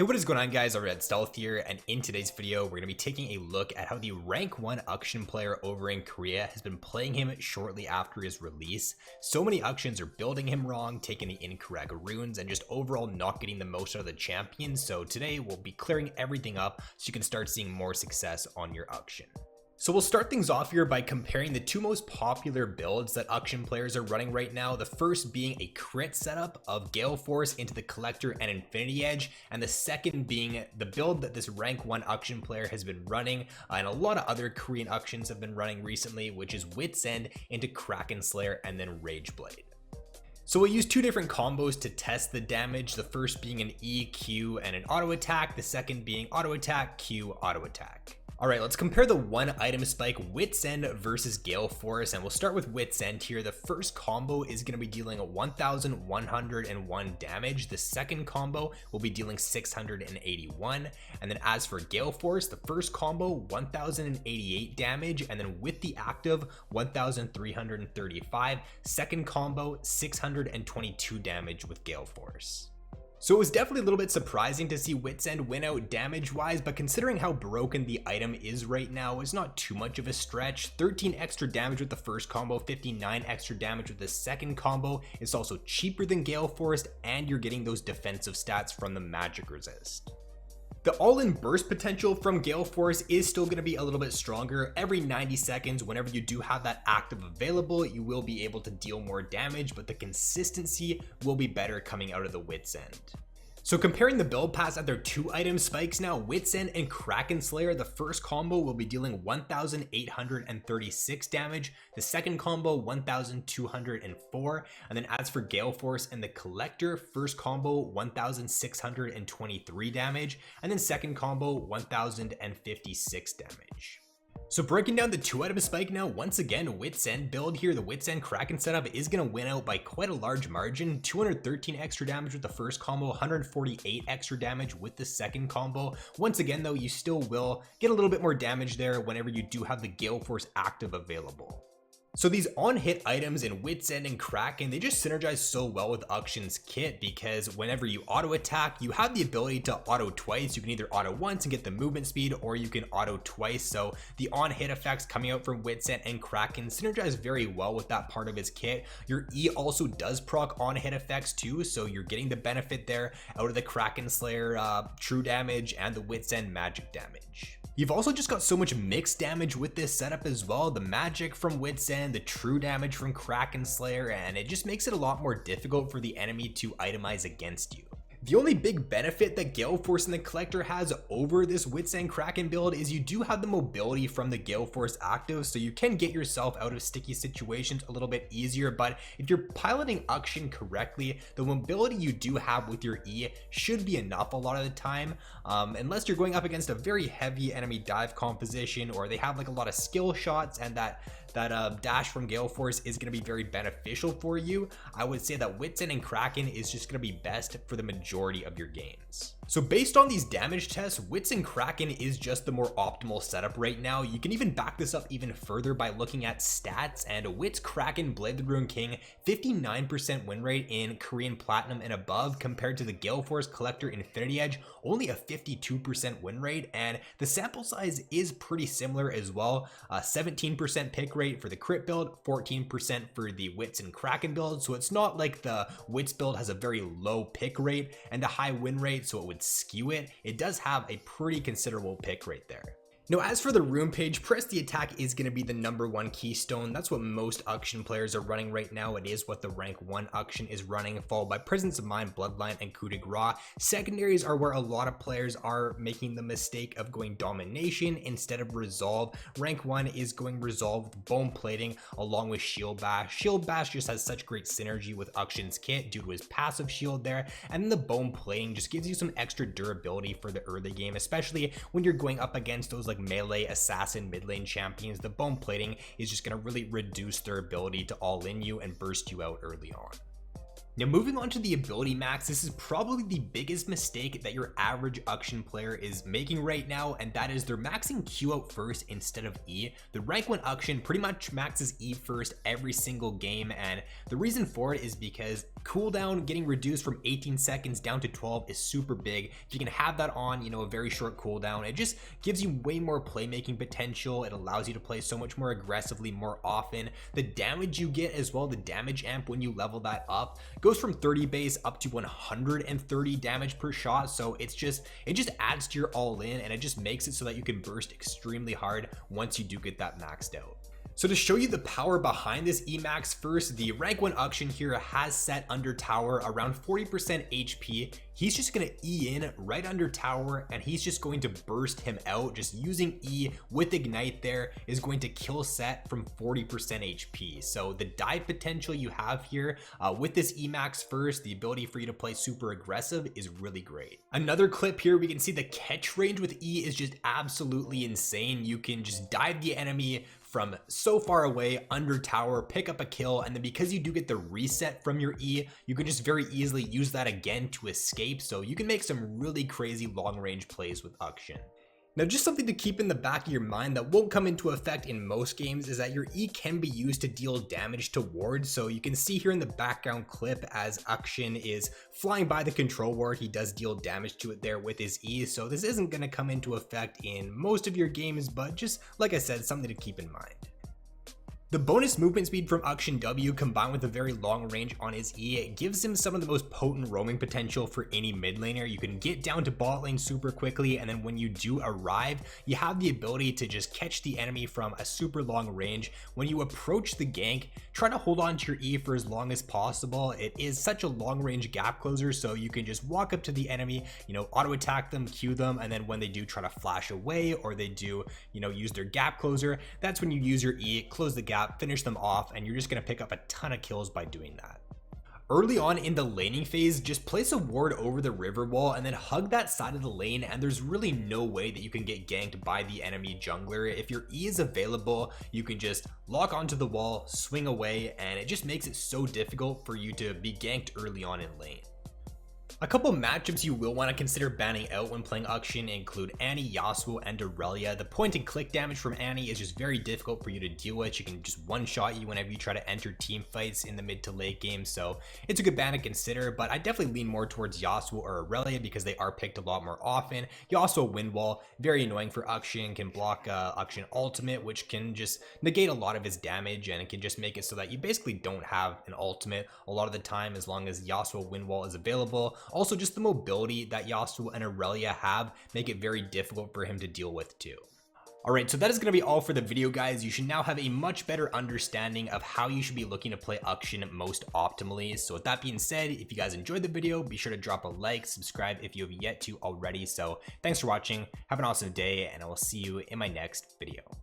Hey, what is going on, guys? RvzStealth here, and in today's video we're going to be taking a look at how the rank 1 Akshan player over in Korea has been playing him shortly after his release. So many Akshans are building him wrong, taking the incorrect runes, and just overall not getting the most out of the champion. So today we'll be clearing everything up so you can start seeing more success on your Akshan. So we'll start things off here by comparing the two most popular builds that Akshan players are running right now. The first being a crit setup of Gale Force into the Collector and Infinity Edge, and the second being the build that this rank 1 Akshan player has been running, and a lot of other Korean Akshans have been running recently, which is Wit's End into Kraken Slayer and then Rage Blade. So we'll use two different combos to test the damage, the first being an E, Q, and an auto attack, the second being auto attack, Q, auto attack. Alright, let's compare the one item spike Wit's End versus Gale Force, and we'll start with Wit's End here. The first combo is going to be dealing 1,101 damage. The second combo will be dealing 681. And then as for Gale Force, the first combo 1,088 damage, and then with the active 1,335. Second combo 622 damage with Gale Force. So it was definitely a little bit surprising to see Wit's End win out damage wise, but considering how broken the item is right now, it's not too much of a stretch. 13 extra damage with the first combo, 59 extra damage with the second combo. It's also cheaper than Gale Force, and you're getting those defensive stats from the magic resist. The all-in burst potential from Gale Force is still going to be a little bit stronger. Every 90 seconds, whenever you do have that active available, you will be able to deal more damage, but the consistency will be better coming out of the Wit's End. So comparing the build paths at their two item spikes now, Wit's End and Kraken Slayer, the first combo will be dealing 1,836 damage, the second combo 1,204, and then as for Gale Force and the Collector, first combo 1,623 damage, and then second combo 1,056 damage. So breaking down the two item spike now, once again, Wit's End build here, the Wit's End Kraken setup is going to win out by quite a large margin. 213 extra damage with the first combo, 148 extra damage with the second combo. Once again though, you still will get a little bit more damage there whenever you do have the Gale Force active available. So these on-hit items in Wit's End and Kraken, they just synergize so well with Akshan's kit, because whenever you auto attack, you have the ability to auto twice. You can either auto once and get the movement speed, or you can auto twice. So the on-hit effects coming out from Wit's End and Kraken synergize very well with that part of his kit. Your E also does proc on-hit effects too, so you're getting the benefit there out of the Kraken Slayer true damage and the Wit's End magic damage. You've also just got so much mixed damage with this setup as well. The magic from Wit's End, the true damage from Kraken Slayer, and it just makes it a lot more difficult for the enemy to itemize against you. The only big benefit that Gale Force and the Collector has over this Wit's End Kraken build is you do have the mobility from the Gale Force active, so you can get yourself out of sticky situations a little bit easier. But if you're piloting Akshan correctly, the mobility you do have with your E should be enough a lot of the time, unless you're going up against a very heavy enemy dive composition, or they have like a lot of skill shots, and that dash from Gale Force is going to be very beneficial for you. I would say that Wit's End and Kraken is just going to be best for the majority of your games. So based on these damage tests, Wit's End Kraken is just the more optimal setup right now. You can even back this up even further by looking at stats, and Wit's Kraken Blade the Rune King, 59% win rate in Korean Platinum and above, compared to the Gale Force Collector Infinity Edge, only a 52% win rate, and the sample size is pretty similar as well. 17% pick rate for the crit build, 14% for the Wit's End Kraken build, so it's not like the Wit's build has a very low pick rate and a high win rate, so it would skew it. It does have a pretty considerable pick rate there. Now, as for the rune page, press the attack is going to be the #1 keystone. That's what most Akshan players are running right now. It is what the rank 1 Akshan is running, followed by Presence of Mind, Bloodline, and Coup de Grace. Secondaries are where a lot of players are making the mistake of going Domination instead of Resolve. Rank 1 is going Resolve with Bone Plating along with Shield Bash. Shield Bash just has such great synergy with Akshan's kit due to his passive shield there, and then the Bone Plating just gives you some extra durability for the early game, especially when you're going up against those like melee assassin mid lane champions. The Bone Plating is just going to really reduce their ability to all in you and burst you out early on. Now moving on to the ability max, this is probably the biggest mistake that your average Akshan player is making right now, and that is they're maxing Q out first instead of E. The rank 1 Akshan pretty much maxes E first every single game, and the reason for it is because cooldown getting reduced from 18 seconds down to 12 is super big. If you can have that on, a very short cooldown, it just gives you way more playmaking potential. It allows you to play so much more aggressively more often. The damage you get as well, the damage amp when you level that up, goes from 30 base up to 130 damage per shot. So it just adds to your all in, and it just makes it so that you can burst extremely hard once you do get that maxed out. So to show you the power behind this Emax first, the rank 1 Akshan here has set under tower around 40% HP. He's just going to E in right under tower, and he's just going to burst him out. Just using E with ignite there is going to kill set from 40% HP. So the dive potential you have here with this Emax first, the ability for you to play super aggressive, is really great. Another clip here, we can see the catch range with E is just absolutely insane. You can just dive the enemy from so far away under tower, pick up a kill, and then because you do get the reset from your E, you can just very easily use that again to escape. So you can make some really crazy long range plays with Akshan. Now, just something to keep in the back of your mind that won't come into effect in most games is that your E can be used to deal damage to wards. So you can see here in the background clip as Akshan is flying by the control ward, he does deal damage to it there with his E. So this isn't going to come into effect in most of your games, but just like I said, something to keep in mind. The bonus movement speed from Akshan W combined with a very long range on his E, it gives him some of the most potent roaming potential for any mid laner. You can get down to bot lane super quickly, and then when you do arrive, you have the ability to just catch the enemy from a super long range. When you approach the gank, try to hold on to your E for as long as possible. It is such a long range gap closer, so you can just walk up to the enemy, auto attack them, Q them, and then when they do try to flash away or they do, use their gap closer, that's when you use your E, close the gap, finish them off, and you're just going to pick up a ton of kills by doing that. Early on in the laning phase, just place a ward over the river wall and then hug that side of the lane, and there's really no way that you can get ganked by the enemy jungler. If your E is available, you can just lock onto the wall, swing away, and it just makes it so difficult for you to be ganked early on in lane. A couple matchups you will want to consider banning out when playing Akshan include Annie, Yasuo, and Aurelia. The point and click damage from Annie is just very difficult for you to deal with. She can just one-shot you whenever you try to enter team fights in the mid to late game, so it's a good ban to consider, but I definitely lean more towards Yasuo or Aurelia because they are picked a lot more often. Yasuo wind wall, very annoying for Akshan, can block Akshan ultimate, which can just negate a lot of his damage, and it can just make it so that you basically don't have an ultimate a lot of the time as long as Yasuo wind wall is available. Also, just the mobility that Yasuo and Aurelia have make it very difficult for him to deal with too. Alright, so that is going to be all for the video, guys. You should now have a much better understanding of how you should be looking to play Akshan most optimally. So with that being said, if you guys enjoyed the video, be sure to drop a like, subscribe if you have yet to already. So thanks for watching, have an awesome day, and I will see you in my next video.